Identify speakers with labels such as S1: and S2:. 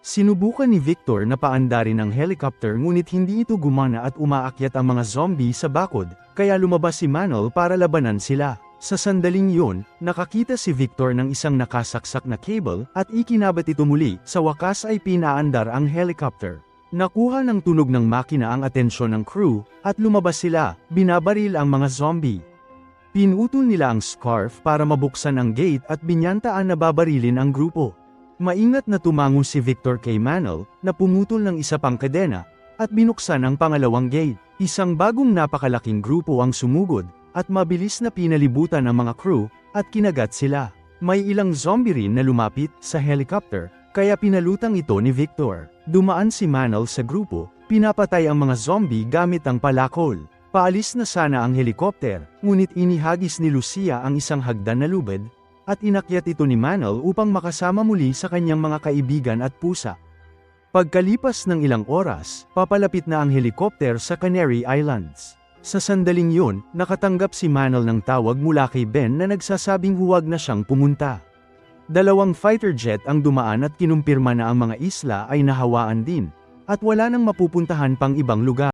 S1: Sinubukan ni Victor na paandarin ang helicopter ngunit hindi ito gumana at umaakyat ang mga zombie sa bakod, kaya lumabas si Manol para labanan sila. Sa sandaling yun, nakakita si Victor ng isang nakasaksak na cable at ikinabat ito muli, sa wakas ay pinaandar ang helicopter. Nakuha ng tunog ng makina ang atensyon ng crew, at lumabas sila, binabaril ang mga zombie. Pinutol nila ang scarf para mabuksan ang gate at binyantaan na babarilin ang grupo. Maingat na tumango si Victor kay Manol, na pumutol ng isa pang kadena, at binuksan ang pangalawang gate. Isang bagong napakalaking grupo ang sumugod, at mabilis na pinalibutan ang mga crew, at kinagat sila. May ilang zombie rin na lumapit sa helicopter, kaya pinalutang ito ni Victor. Dumaan si Manol sa grupo, pinapatay ang mga zombie gamit ang palakol. Paalis na sana ang helicopter, ngunit inihagis ni Lucia ang isang hagdan na lubid, at inakyat ito ni Manol upang makasama muli sa kanyang mga kaibigan at pusa. Pagkalipas ng ilang oras, papalapit na ang helicopter sa Canary Islands. Sa sandaling yun, nakatanggap si Manol ng tawag mula kay Ben na nagsasabing huwag na siyang pumunta. Dalawang fighter jet ang dumaan at kinumpirma na ang mga isla ay nahawaan din, at wala nang mapupuntahan pang ibang lugar.